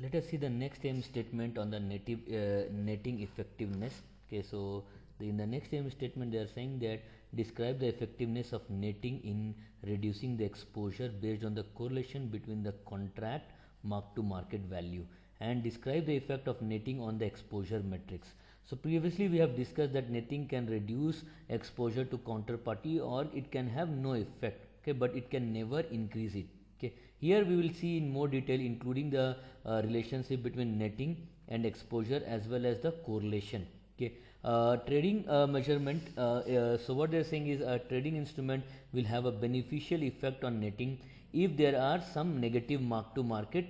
let us see the next aim statement on the netting effectiveness. Okay, so in the next aim statement they are saying that describe the effectiveness of netting in reducing the exposure based on the correlation between the contract mark to market value, and describe the effect of netting on the exposure metrics. So previously we have discussed that netting can reduce exposure to counterparty, or it can have no effect, okay, but it can never increase it. Okay, here we will see in more detail, including the relationship between netting and exposure as well as the correlation. Okay, trading measurement. So what they are saying is a trading instrument will have a beneficial effect on netting if there are some negative mark to market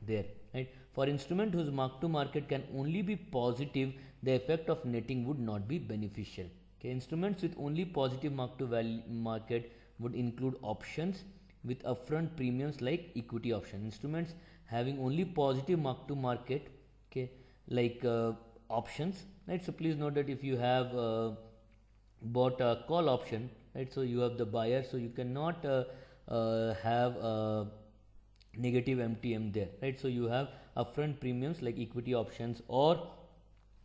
there. Right. For instrument whose mark to market can only be positive, the effect of netting would not be beneficial. Okay, instruments with only positive mark to market would include options with upfront premiums like equity option. Instruments having only positive mark to market, okay, like options, right? So please note that if you have bought a call option, right, so you have the buyer, so you cannot have negative MTM there, right? So you have upfront premiums like equity options, or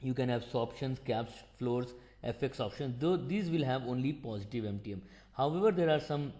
you can have swaptions, caps, floors, FX options, though these will have only positive MTM. However, there are some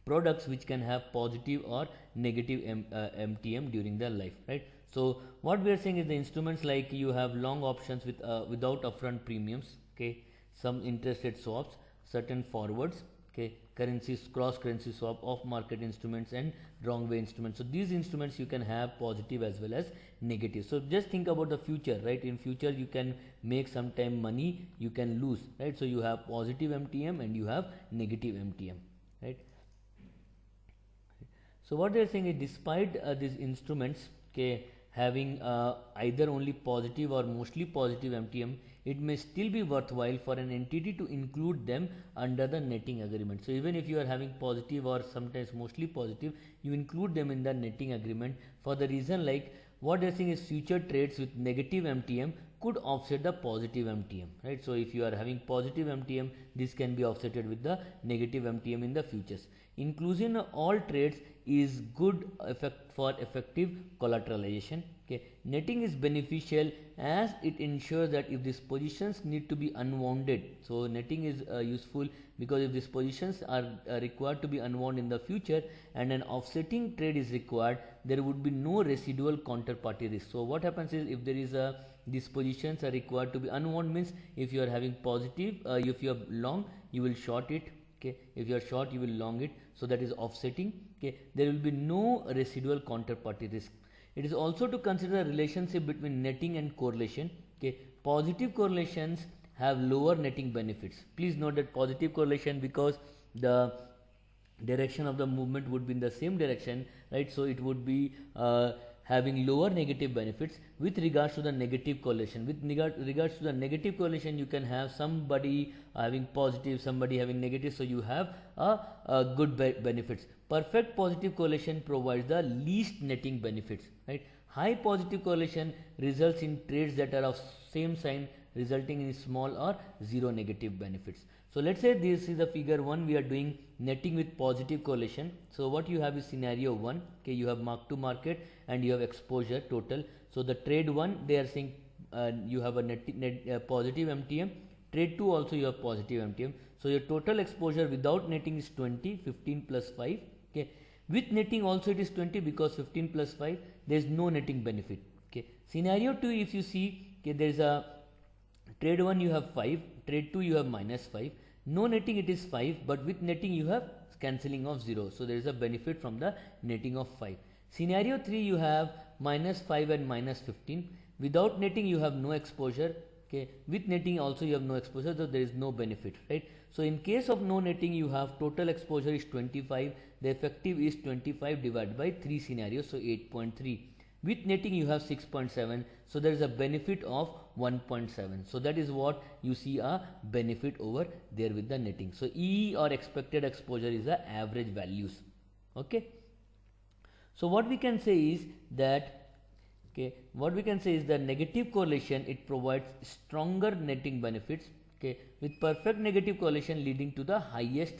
products which can have positive or negative MTM during their life, right? So what we are saying is the instruments like you have long options with without upfront premiums, okay, some interest rate swaps, certain forwards, okay, currencies, cross currency swap, off market instruments, and wrong way instruments. So these instruments you can have positive as well as negative. So just think about the future, right? In future you can make sometime money, you can lose, right? So you have positive MTM and you have negative MTM, right? So what they are saying is despite these instruments, okay, having either only positive or mostly positive MTM, it may still be worthwhile for an entity to include them under the netting agreement. So even if you are having positive or sometimes mostly positive, you include them in the netting agreement, for the reason like what they are saying is future trades with negative MTM could offset the positive MTM, right? So if you are having positive MTM, this can be offsetted with the negative MTM in the futures. Inclusion of all trades is good effect for effective collateralization. Okay, netting is beneficial as it ensures that if these positions need to be unwounded, so netting is useful because if these positions are required to be unwound in the future and an offsetting trade is required, there would be no residual counterparty risk. So what happens is if there is a these positions are required to be unwound, means if you are having positive, if you are long, you will short it. Okay, if you are short, you will long it. So that is offsetting. Okay, there will be no residual counterparty risk. It is also to consider a relationship between netting and correlation. Okay, positive correlations have lower netting benefits. Please note that positive correlation, because the direction of the movement would be in the same direction, right? So it would be having lower negative benefits with regards to the negative correlation. With regards to the negative correlation, you can have somebody having positive, somebody having negative, so you have a good benefits. Perfect positive correlation provides the least netting benefits, right? High positive correlation results in trades that are of same sign, resulting in small or zero negative benefits. So let's say this is the figure 1, we are doing netting with positive correlation. So what you have is scenario 1, okay, you have mark to market and you have exposure total. So the trade 1, they are saying you have a positive MTM, trade 2 also you have positive MTM. So your total exposure without netting is 20, 15 plus 5, okay. With netting also it is 20 because 15 plus 5, there is no netting benefit. Okay. Scenario 2, if you see, okay, there is a trade 1 you have 5, trade 2 you have minus 5, no netting it is 5, but with netting you have cancelling of 0. So there is a benefit from the netting of 5. Scenario 3, you have minus 5 and minus 15. Without netting you have no exposure. Okay, with netting also you have no exposure, so there is no benefit, right? So in case of no netting, you have total exposure is 25, the effective is 25 divided by 3 scenarios, so 8.3. With netting you have 6.7, so there is a benefit of 1.7. So that is what you see a benefit over there with the netting. So E or expected exposure is the average values. Okay. So what we can say is that, okay, what we can say is the negative correlation, it provides stronger netting benefits, okay, with perfect negative correlation leading to the highest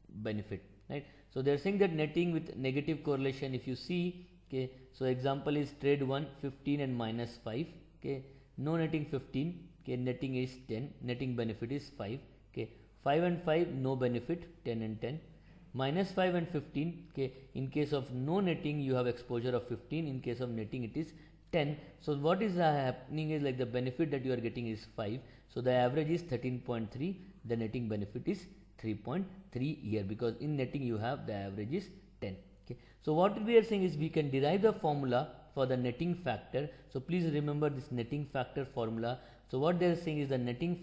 benefit, right? So they are saying that netting with negative correlation, if you see, Okay, so example is trade 1 15 and minus 5. Okay, no netting 15. Okay, netting is 10, netting benefit is 5. Okay, 5 and 5 no benefit, 10 and 10. Minus 5 and 15. Okay, in case of no netting you have exposure of 15, in case of netting it is 10. So what is happening is like the benefit that you are getting is 5. So the average is 13.3, the netting benefit is 3.3 here, because in netting you have the average is 10. Okay, so what we are saying is we can derive the formula for the netting factor. So please remember this netting factor formula. So what they are saying is the netting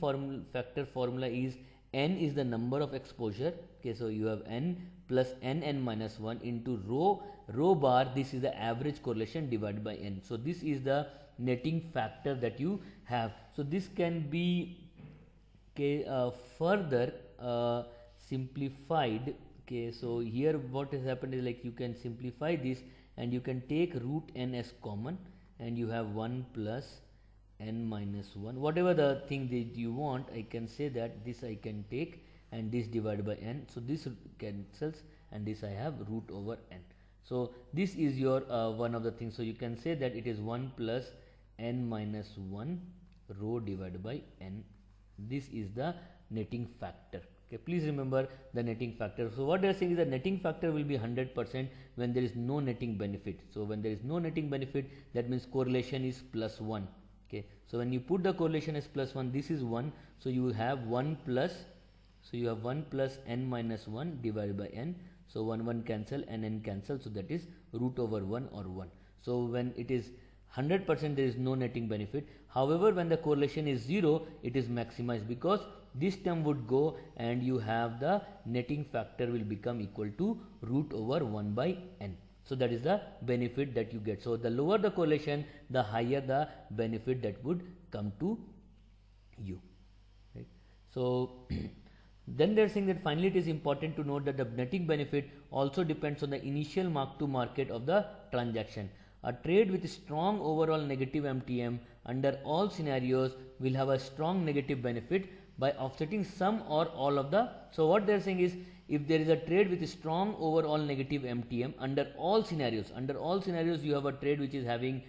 factor formula is n is the number of exposure. Okay, so you have n plus n minus 1 into rho bar, this is the average correlation divided by n. So this is the netting factor that you have. So this can be further simplified. Okay, so here what has happened is like you can simplify this and you can take root n as common and you have 1 plus n minus 1, whatever the thing that you want. I can say that this I can take and this divided by n, so this cancels and this I have root over n. So this is your one of the things. So you can say that it is 1 plus n minus 1 rho divided by n. This is the netting factor. Okay, please remember the netting factor. So what they are saying is the netting factor will be 100% when there is no netting benefit. So when there is no netting benefit, that means correlation is plus 1. Okay, so when you put the correlation as plus 1, this is 1, so you have 1 plus, so you have 1 plus n minus 1 divided by n. So 1 cancel and n cancel, so that is root over 1 or 1. So when it is 100% there is no netting benefit. However, when the correlation is 0, it is maximized, because this term would go and you have the netting factor will become equal to root over 1 by n. So that is the benefit that you get. So the lower the correlation, the higher the benefit that would come to you. Right? So then they are saying that finally it is important to note that the netting benefit also depends on the initial mark to market of the transaction. A trade with strong overall negative MTM under all scenarios will have a strong negative benefit by offsetting some or all of the. So what they are saying is, if there is a trade with a strong overall negative MTM under all scenarios, you have a trade which is having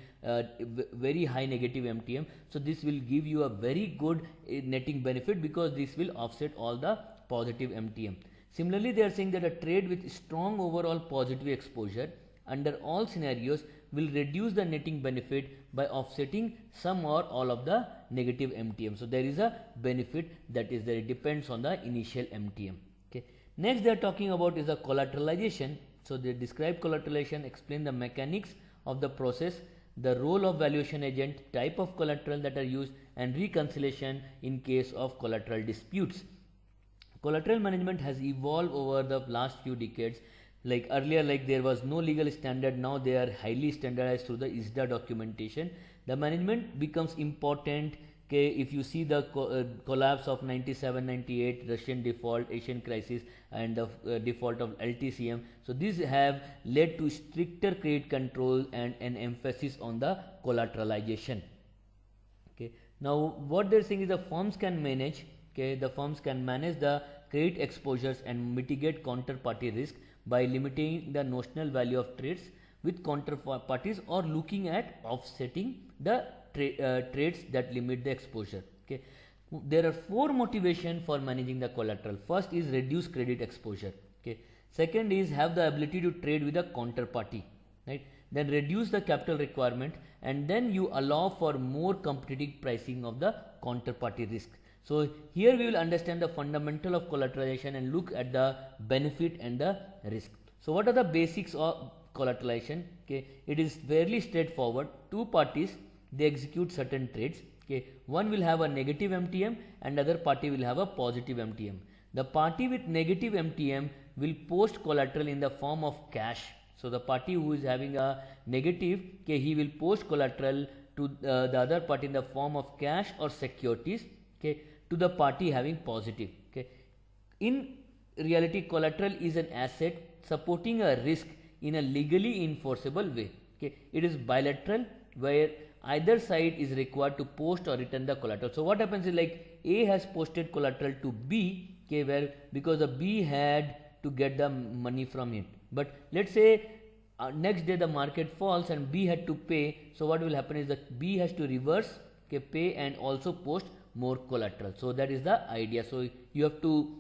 very high negative MTM, so this will give you a very good netting benefit, because this will offset all the positive MTM. Similarly, they are saying that a trade with strong overall positive exposure under all scenarios will reduce the netting benefit by offsetting some or all of the negative MTM. So there is a benefit that is there, it depends on the initial MTM. Okay. Next they are talking about is the collateralization. So they describe collateralization, explain the mechanics of the process, the role of valuation agent, type of collateral that are used, and reconciliation in case of collateral disputes. Collateral management has evolved over the last few decades. Like earlier, like there was no legal standard, now they are highly standardized through the ISDA documentation. The management becomes important. Okay, if you see the collapse of 97-98, Russian default, Asian crisis, and the default of LTCM, so these have led to stricter credit control and an emphasis on the collateralization. Okay, now what they're saying is the firms can manage. Okay, the firms can manage the credit exposures and mitigate counterparty risk by limiting the notional value of trades with counterparties, or looking at offsetting the trades that limit the exposure. Okay, there are 4 motivations for managing the collateral. First is reduce credit exposure. Okay, second is have the ability to trade with a counterparty, right? Then reduce the capital requirement, and then you allow for more competitive pricing of the counterparty risk. So here we will understand the fundamental of collateralization and look at the benefit and the risk. So what are the basics of collateralization? Okay, it is fairly straightforward. Two parties, they execute certain trades. Okay, one will have a negative MTM and other party will have a positive MTM. The party with negative MTM will post collateral in the form of cash. So the party who is having a negative, okay, he will post collateral to the other party in the form of cash or securities, okay, to the party having positive. Okay, in reality, collateral is an asset supporting a risk in a legally enforceable way. Okay, it is bilateral, where either side is required to post or return the collateral. So what happens is, like A has posted collateral to B, okay, where because the B had to get the money from it, but let's say next day the market falls and B had to pay, so what will happen is that B has to reverse, okay, pay and also post more collateral. So that is the idea. So you have to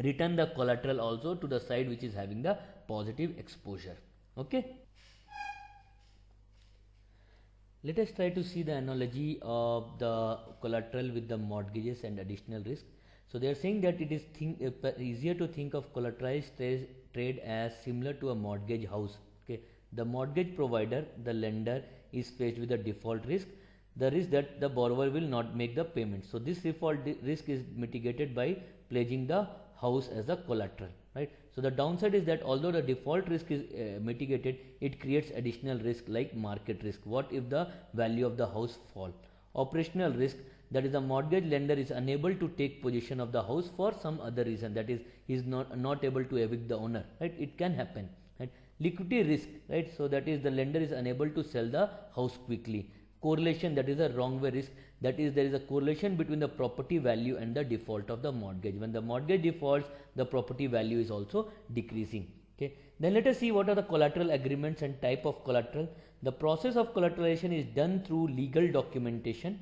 return the collateral also to the side which is having the positive exposure. Okay. Let us try to see the analogy of the collateral with the mortgages and additional risk. So they are saying that it is easier to think of collateralized trade as similar to a mortgage house. Okay, the mortgage provider, the lender, is faced with a default risk, the risk that the borrower will not make the payment. So this default risk is mitigated by pledging the house as a collateral, right? So the downside is that although the default risk is mitigated, it creates additional risk like market risk. What if the value of the house fall? Operational risk, that is the mortgage lender is unable to take possession of the house for some other reason, that is he is not able to evict the owner, right? It can happen, right? Liquidity risk, right? So that is the lender is unable to sell the house quickly. Correlation, that is a wrong way risk, that is there is a correlation between the property value and the default of the mortgage. When the mortgage defaults, the property value is also decreasing. Okay, then let us see what are the collateral agreements and type of collateral. The process of collateralization is done through legal documentation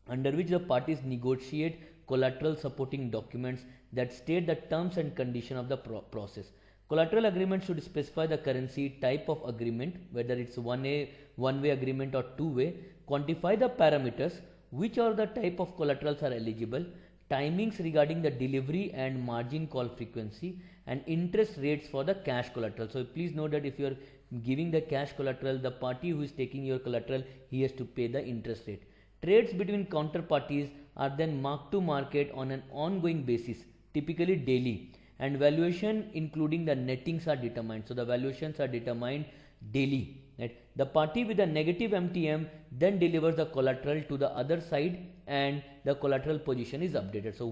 under which the parties negotiate collateral supporting documents that state the terms and condition of the process. Collateral agreement should specify the currency, type of agreement, whether it's one-way agreement or two-way, quantify the parameters, which are the type of collaterals are eligible, timings regarding the delivery and margin call frequency, and interest rates for the cash collateral. So please note that if you are giving the cash collateral, the party who is taking your collateral, he has to pay the interest rate. Trades between counterparties are then marked to market on an ongoing basis, typically daily, and valuation including the nettings are determined. So the valuations are determined daily. Right? The party with a negative MTM then delivers the collateral to the other side and the collateral position is updated. So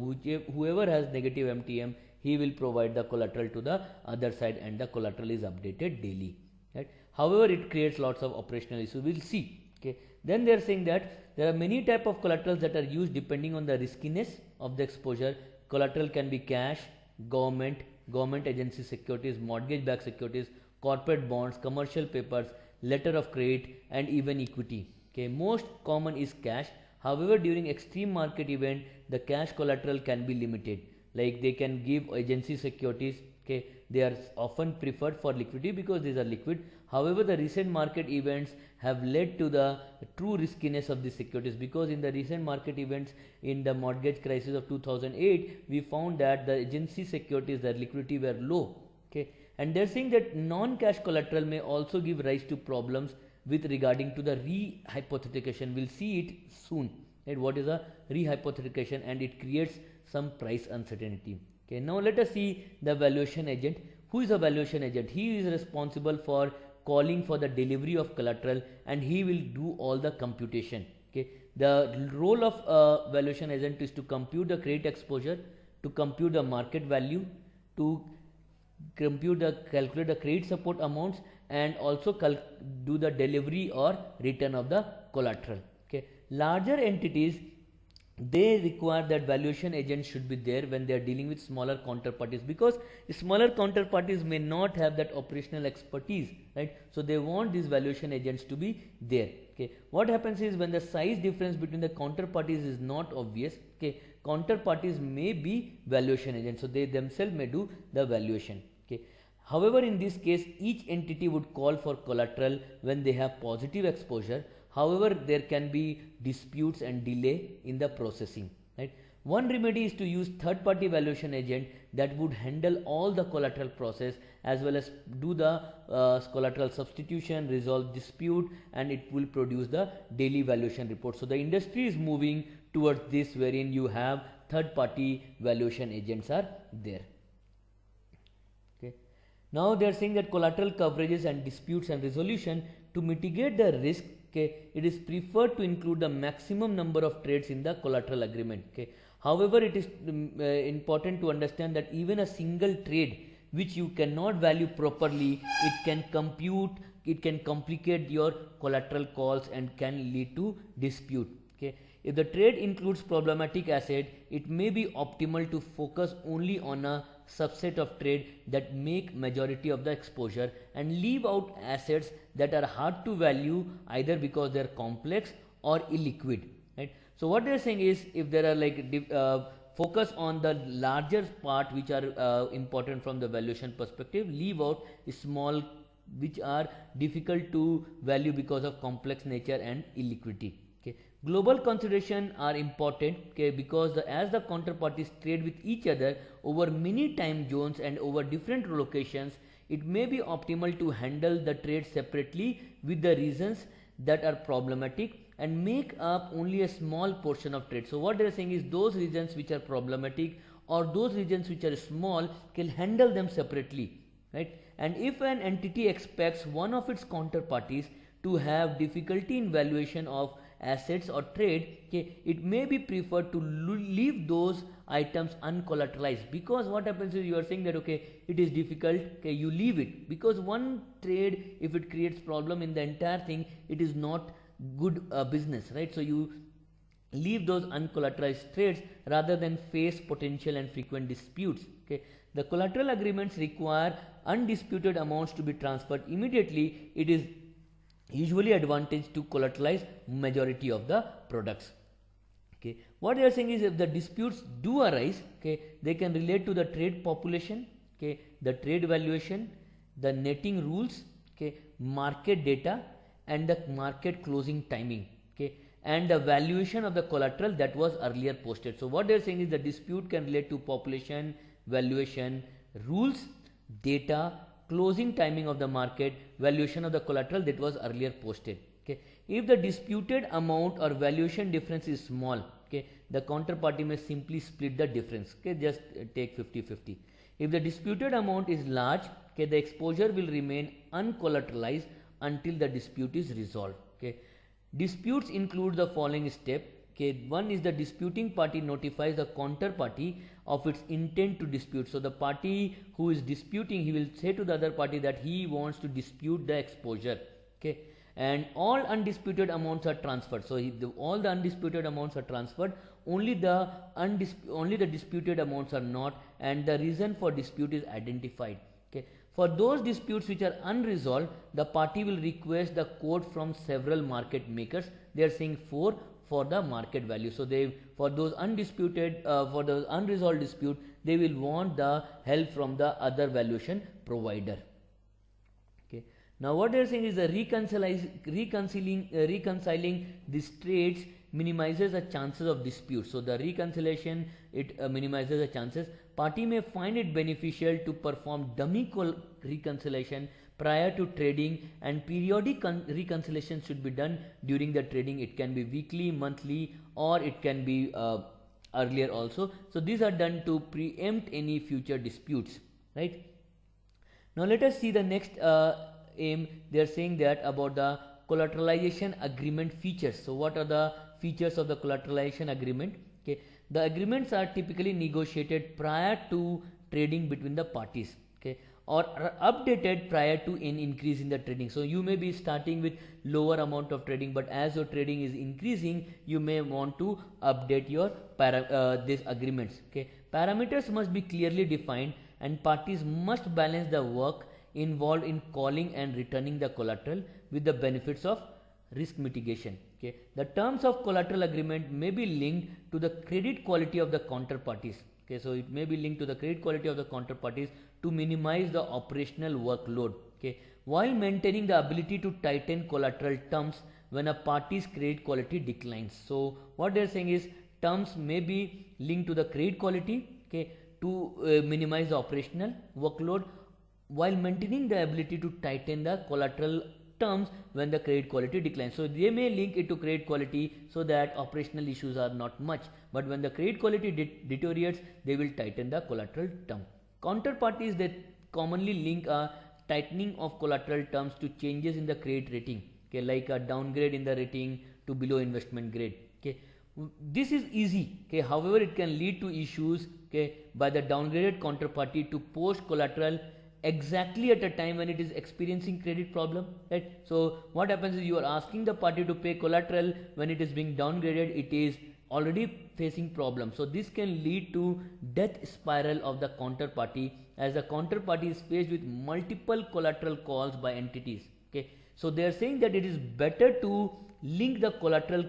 whoever has negative MTM, he will provide the collateral to the other side and the collateral is updated daily. Right? However, it creates lots of operational issues. We'll see. Okay. Then they are saying that there are many type of collaterals that are used depending on the riskiness of the exposure. Collateral can be cash, government agency securities, mortgage-backed securities, corporate bonds, commercial papers, letter of credit, and even equity. Okay, most common is cash. However, during extreme market event, the cash collateral can be limited. Like they can give agency securities. Okay, they are often preferred for liquidity because these are liquid. However, the recent market events have led to the true riskiness of these securities, because in the recent market events in the mortgage crisis of 2008, we found that the agency securities, their liquidity were low. Okay, and they're saying that non-cash collateral may also give rise to problems with regarding to the rehypothecation. We'll see it soon. Right? What is a rehypothecation, and it creates some price uncertainty. Okay, now let us see the valuation agent. Who is a valuation agent? He is responsible for calling for the delivery of collateral and he will do all the computation. Okay, the role of a valuation agent is to compute the credit exposure, to compute the market value, to calculate the credit support amounts, and also do the delivery or return of the collateral. Okay, larger entities, they require that valuation agents should be there when they are dealing with smaller counterparties, because smaller counterparties may not have that operational expertise, right? So they want these valuation agents to be there. Okay, what happens is when the size difference between the counterparties is not obvious, okay, counterparties may be valuation agents, so they themselves may do the valuation. Okay, however, in this case, each entity would call for collateral when they have positive exposure. However, there can be disputes and delay in the processing. Right? One remedy is to use third-party valuation agent that would handle all the collateral process as well as do the collateral substitution, resolve dispute, and it will produce the daily valuation report. So the industry is moving towards this, wherein you have third-party valuation agents are there. Okay. Now they are saying that collateral coverages and disputes and resolution, to mitigate the risk, okay, it is preferred to include the maximum number of trades in the collateral agreement. Okay. However, it is important to understand that even a single trade which you cannot value properly, it can complicate your collateral calls and can lead to dispute. Okay. If the trade includes problematic asset, it may be optimal to focus only on a subset of trade that make majority of the exposure and leave out assets that are hard to value either because they are complex or illiquid, right? So what they are saying is, if there are focus on the larger part which are important from the valuation perspective, leave out small which are difficult to value because of complex nature and illiquidity. Okay, global consideration are important, okay, because as the counterparties trade with each other over many time zones and over different locations, it may be optimal to handle the trade separately with the regions that are problematic and make up only a small portion of trade. So what they are saying is, those regions which are problematic or those regions which are small, can handle them separately, right? And if an entity expects one of its counterparties to have difficulty in valuation of assets or trade, okay, it may be preferred to leave those items uncollateralized, because what happens is, you are saying that okay, it is difficult, okay, you leave it, because one trade, if it creates problem in the entire thing, it is not good business, right? So you leave those uncollateralized trades rather than face potential and frequent disputes. Okay, the collateral agreements require undisputed amounts to be transferred immediately. It is usually advantage to collateralize majority of the products. Okay, what they are saying is, if the disputes do arise, okay, they can relate to the trade population, okay, the trade valuation, the netting rules, okay, market data, and the market closing timing, okay, and the valuation of the collateral that was earlier posted. So what they are saying is, the dispute can relate to population, valuation, rules, data, closing timing of the market, valuation of the collateral that was earlier posted. Okay, if the disputed amount or valuation difference is small, okay, the counterparty may simply split the difference. Okay, just take 50-50. If the disputed amount is large, okay, the exposure will remain uncollateralized until the dispute is resolved. Okay, disputes include the following step. Okay, one is the disputing party notifies the counterparty of its intent to dispute. So the party who is disputing, he will say to the other party that he wants to dispute the exposure. Okay, and all undisputed amounts are transferred. So all the undisputed amounts are transferred, only the disputed amounts are not, and the reason for dispute is identified. Okay, for those disputes which are unresolved, the party will request the quote from several market makers. They are saying 4 for the market value. So they, for those undisputed, for the unresolved dispute, they will want the help from the other valuation provider. Okay, now what they are saying is, the reconciling these trades minimizes the chances of dispute. So the reconciliation, it minimizes the chances. Party may find it beneficial to perform dummy reconciliation prior to trading, and periodic reconciliation should be done during the trading. It can be weekly, monthly, or it can be earlier also. So these are done to preempt any future disputes, right? Now let us see the next aim. They are saying that about the collateralization agreement features. So what are the features of the collateralization agreement? Okay, the agreements are typically negotiated prior to trading between the parties, okay, or are updated prior to an increase in the trading. So you may be starting with lower amount of trading, but as your trading is increasing, you may want to update your these agreements. Okay, parameters must be clearly defined, and parties must balance the work involved in calling and returning the collateral with the benefits of risk mitigation. Okay, the terms of collateral agreement may be linked to the credit quality of the counterparties. Okay, so it may be linked to the credit quality of the counterparties to minimize the operational workload. Okay, while maintaining the ability to tighten collateral terms when a party's credit quality declines. So what they are saying is, terms may be linked to the credit quality, okay, to minimize the operational workload, while maintaining the ability to tighten the collateral terms when the credit quality declines. So they may link it to credit quality so that operational issues are not much, but when the credit quality deteriorates, they will tighten the collateral term. Counterparties that commonly link a tightening of collateral terms to changes in the credit rating, okay, like a downgrade in the rating to below investment grade. Okay, this is easy. Okay, however, it can lead to issues, okay, by the downgraded counterparty to post collateral exactly at a time when it is experiencing credit problem, right? So what happens is, you are asking the party to pay collateral when it is being downgraded, it is already facing problems. So this can lead to death spiral of the counterparty, as the counterparty is faced with multiple collateral calls by entities. Okay, so they are saying that it is better to link the collateral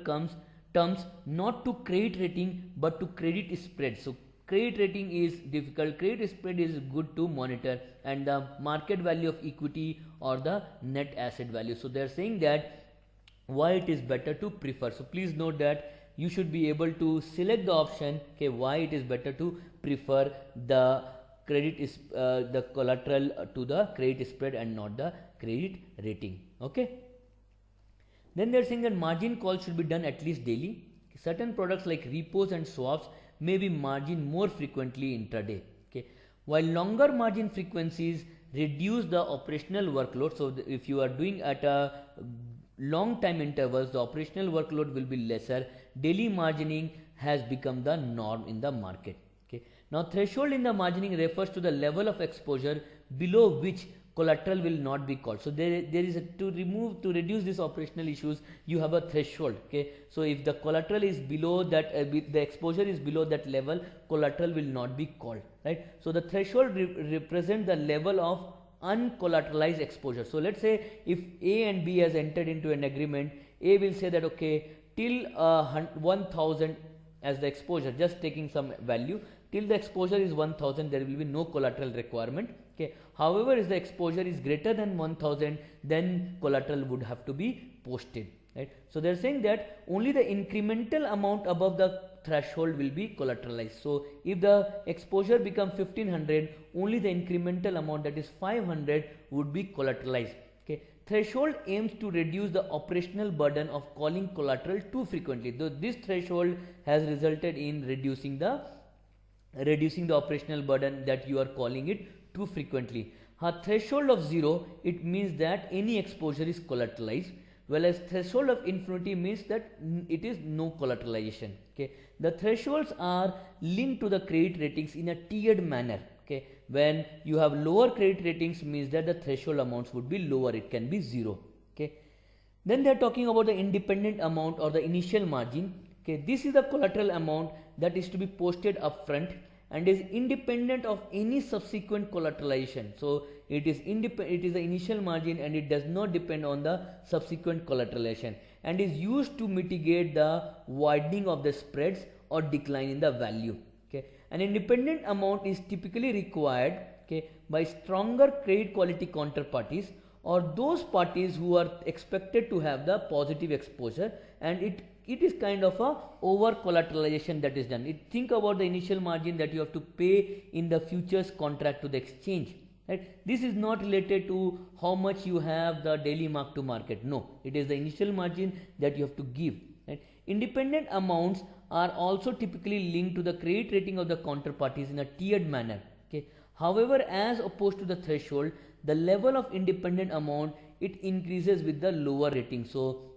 terms not to credit rating but to credit spread. So credit rating is difficult, credit spread is good to monitor, and the market value of equity or the net asset value. So they are saying that why it is better to prefer. So please note that you should be able to select the option, okay, why it is better to prefer the credit is the collateral to the credit spread and not the credit rating. Okay, then they are saying that margin calls should be done at least daily. Certain products like repos and swaps may be margin more frequently intraday. Okay, while longer margin frequencies reduce the operational workload. So if you are doing at a long time intervals, the operational workload will be lesser. Daily margining has become the norm in the market. Okay, now threshold in the margining refers to the level of exposure below which collateral will not be called. So there is to reduce these operational issues, you have a threshold. Okay, so if the collateral is below that, the exposure is below that level, collateral will not be called, right? So the threshold represent the level of uncollateralized exposure. So let's say if A and B has entered into an agreement, A will say that okay, till 1000 as the exposure, just taking some value, till the exposure is 1000 there will be no collateral requirement. Okay, however, if the exposure is greater than 1000, then collateral would have to be posted, right? So they are saying that only the incremental amount above the threshold will be collateralized. So if the exposure becomes 1500, only the incremental amount, that is 500, would be collateralized. Okay, threshold aims to reduce the operational burden of calling collateral too frequently. Though this threshold has resulted in reducing the operational burden, that you are calling it too frequently. A threshold of 0, it means that any exposure is collateralized, whereas threshold of infinity means that it is no collateralization. Okay, the thresholds are linked to the credit ratings in a tiered manner. Okay, when you have lower credit ratings means that the threshold amounts would be lower, it can be 0. Okay, then they are talking about the independent amount or the initial margin. Okay, this is the collateral amount that is to be posted upfront and is independent of any subsequent collateralization. So it is the initial margin and it does not depend on the subsequent collateralization, and is used to mitigate the widening of the spreads or decline in the value. Okay, an independent amount is typically required, okay, by stronger credit quality counterparties or those parties who are expected to have the positive exposure, and it is kind of a over collateralization that is done. Think about the initial margin that you have to pay in the futures contract to the exchange, right? This is not related to how much you have the daily mark to market. No, it is the initial margin that you have to give, right? Independent amounts are also typically linked to the credit rating of the counterparties in a tiered manner. Okay, however, as opposed to the threshold, the level of independent amount, it increases with the lower rating. So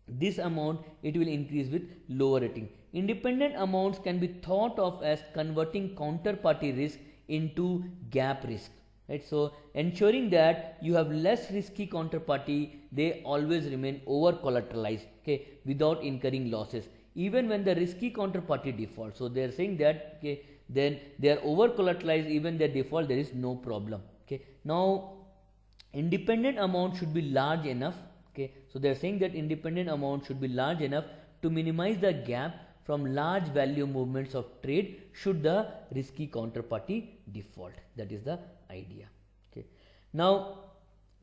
this amount, it will increase with lower rating. Independent amounts can be thought of as converting counterparty risk into gap risk, right? So ensuring that you have less risky counterparty, they always remain over collateralized, okay, without incurring losses even when the risky counterparty defaults. So they are saying that, okay, then they are over collateralized, even their default there is no problem. Okay, now independent amount should be large enough. Okay, so they are saying that independent amount should be large enough to minimize the gap from large value movements of trade should the risky counterparty default. That is the idea. Okay, now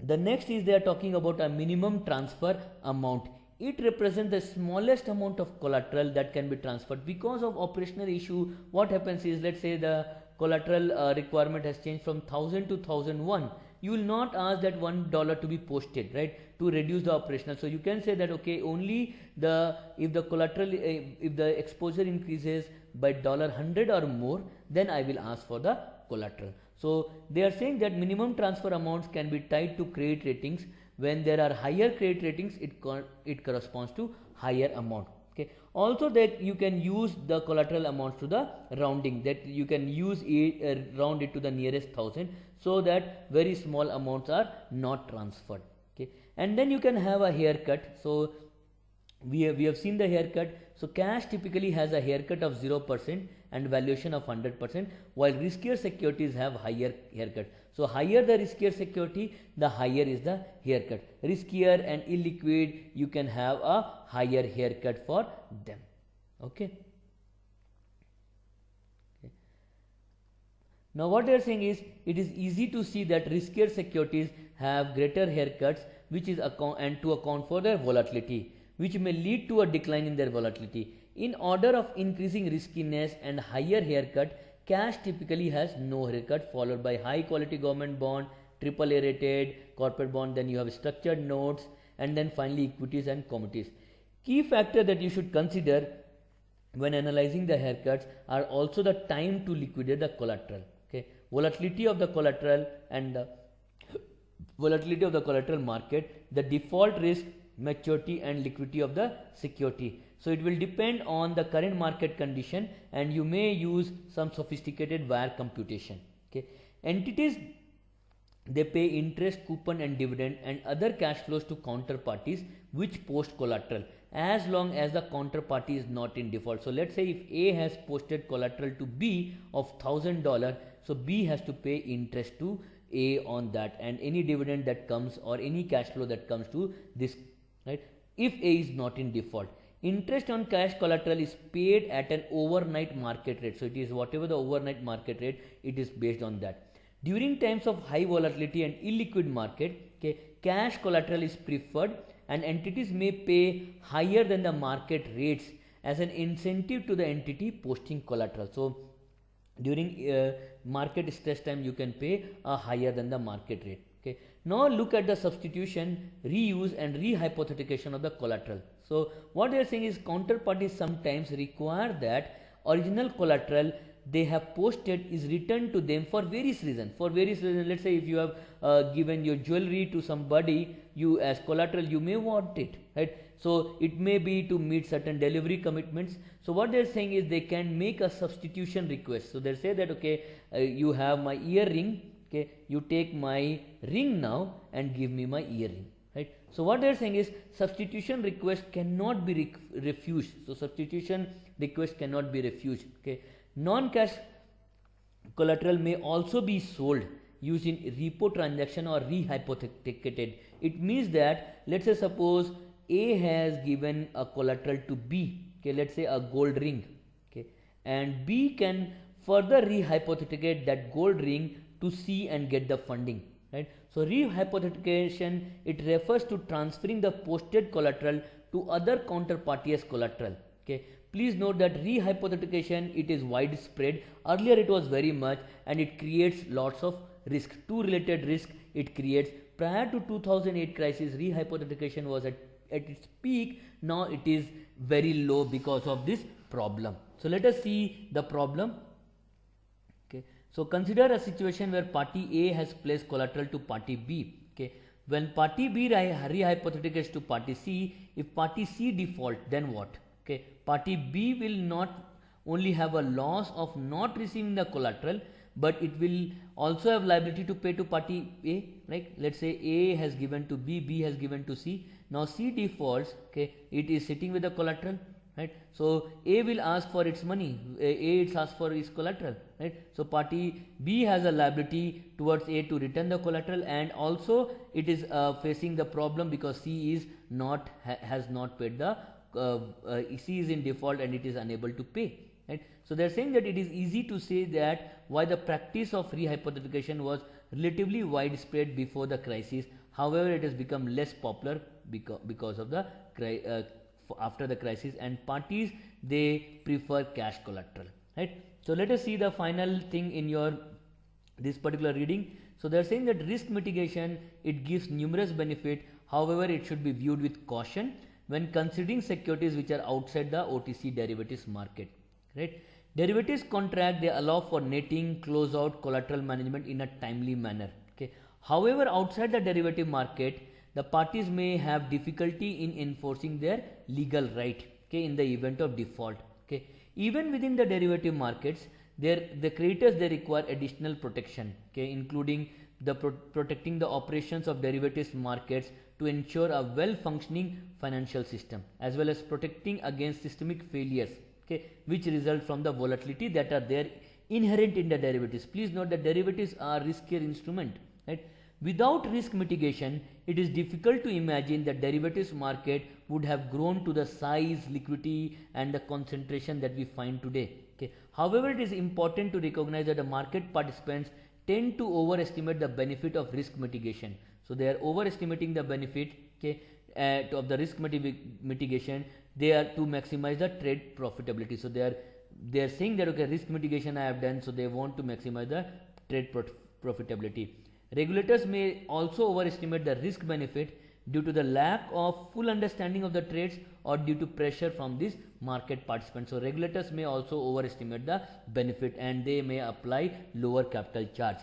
the next is they are talking about a minimum transfer amount. It represents the smallest amount of collateral that can be transferred. Because of operational issue, what happens is, let's say the collateral requirement has changed from 1000 to 1001. You will not ask that $1 to be posted, right, to reduce the operational. So you can say that, okay, only if the collateral, if the exposure increases by $100 or more, then I will ask for the collateral. So they are saying that minimum transfer amounts can be tied to credit ratings. When there are higher credit ratings, it corresponds to higher amount. Okay, also that you can use the collateral amounts to the rounding, that you can use it, round it to the nearest 1000, so that very small amounts are not transferred. Okay, and then you can have a haircut. So we have seen the haircut. So cash typically has a haircut of 0% and valuation of 100%, while riskier securities have higher haircut. So higher the riskier security, the higher is the haircut. Riskier and illiquid, you can have a higher haircut for them. Okay. Now what they are saying is, it is easy to see that riskier securities have greater haircuts, which is and to account for their volatility, which may lead to a decline in their volatility. In order of increasing riskiness and higher haircut, cash typically has no haircut, followed by high quality government bond, AAA rated corporate bond, then you have structured notes, and then finally equities and commodities. Key factor that you should consider when analyzing the haircuts are also the time to liquidate the collateral. Okay, volatility of the collateral and the volatility of the collateral market, the default risk, maturity and liquidity of the security. So it will depend on the current market condition, and you may use some sophisticated wire computation. Okay, entities, they pay interest, coupon and dividend and other cash flows to counterparties which post collateral, as long as the counterparty is not in default. So let's say if A has posted collateral to B of $1,000, so B has to pay interest to A on that, and any dividend that comes or any cash flow that comes to this, right, if A is not in default. Interest on cash collateral is paid at an overnight market rate. So it is whatever the overnight market rate, it is based on that. During times of high volatility and illiquid market, okay, cash collateral is preferred, and entities may pay higher than the market rates as an incentive to the entity posting collateral. So during market stress time, you can pay a higher than the market rate. Okay. Now look at the substitution, reuse and rehypothecation of the collateral. So what they are saying is, counterparties sometimes require that original collateral they have posted is returned to them for various reasons. Let's say if you have given your jewelry to somebody, you as collateral, you may want it, right? So it may be to meet certain delivery commitments. So what they are saying is, they can make a substitution request. So they say that, okay, you have my earring, okay, you take my ring now and give me my earring, right? So what they are saying is, substitution request cannot be refused. So substitution request cannot be refused. Okay. Non-cash collateral may also be sold using repo transaction or rehypothecated. It means that, let's say suppose A has given a collateral to B, okay, let's say a gold ring, okay, and B can further rehypothecate that gold ring to C and get the funding, right? So rehypothecation, it refers to transferring the posted collateral to other counterparty as collateral. Okay. Please note that rehypothecation, it is widespread. Earlier it was very much, and it creates lots of risk. Two related risk it creates. Prior to 2008 crisis, rehypothecation was at its peak. Now it is very low because of this problem. So let us see the problem. Okay. So consider a situation where party A has placed collateral to party B. Okay. When party B rehypothecates to party C, if party C default, then what? Okay, party B will not only have a loss of not receiving the collateral, but it will also have liability to pay to party A, right? Let's say A has given to B, B has given to C. Now C defaults, okay, it is sitting with the collateral, right? So A will ask for its money, A it asks for its collateral, right? So party B has a liability towards A to return the collateral, and also it is facing the problem because C is not has not paid the C is in default and it is unable to pay, right? So they are saying that it is easy to say that why the practice of rehypothecation was relatively widespread before the crisis. However, it has become less popular because of the after the crisis, and parties, they prefer cash collateral, right? So let us see the final thing in your this particular reading. So they are saying that risk mitigation, it gives numerous benefit. However, it should be viewed with caution when considering securities which are outside the OTC derivatives market, right? Derivatives contract, they allow for netting, closeout, collateral management in a timely manner. Okay. However, outside the derivative market, the parties may have difficulty in enforcing their legal right, okay, in the event of default. Okay. Even within the derivative markets, the creditors, they require additional protection, okay, including the protecting the operations of derivatives markets to ensure a well functioning financial system, as well as protecting against systemic failures, okay, which result from the volatility that are there inherent in the derivatives. Please note that derivatives are riskier instrument, right? Without risk mitigation, it is difficult to imagine that derivatives market would have grown to the size, liquidity and the concentration that we find today. Okay. However, it is important to recognize that the market participants tend to overestimate the benefit of risk mitigation. So they are overestimating the benefit, okay, of the risk mitigation. They are to maximize the trade profitability. So they are saying that, okay, risk mitigation I have done, so they want to maximize the trade profitability. Regulators may also overestimate the risk benefit due to the lack of full understanding of the trades or due to pressure from these market participants. So regulators may also overestimate the benefit and they may apply lower capital charge.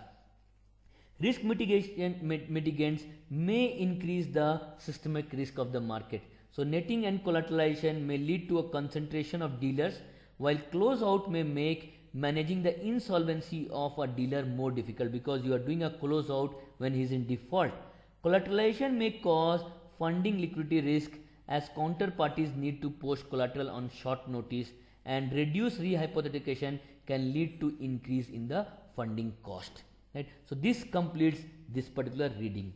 Risk mitigants may increase the systemic risk of the market. So netting and collateralization may lead to a concentration of dealers, while closeout may make managing the insolvency of a dealer more difficult, because you are doing a closeout when he is in default. Collateralization may cause funding liquidity risk, as counterparties need to post collateral on short notice, and reduced rehypothecation can lead to increase in the funding cost, right? So this completes this particular reading.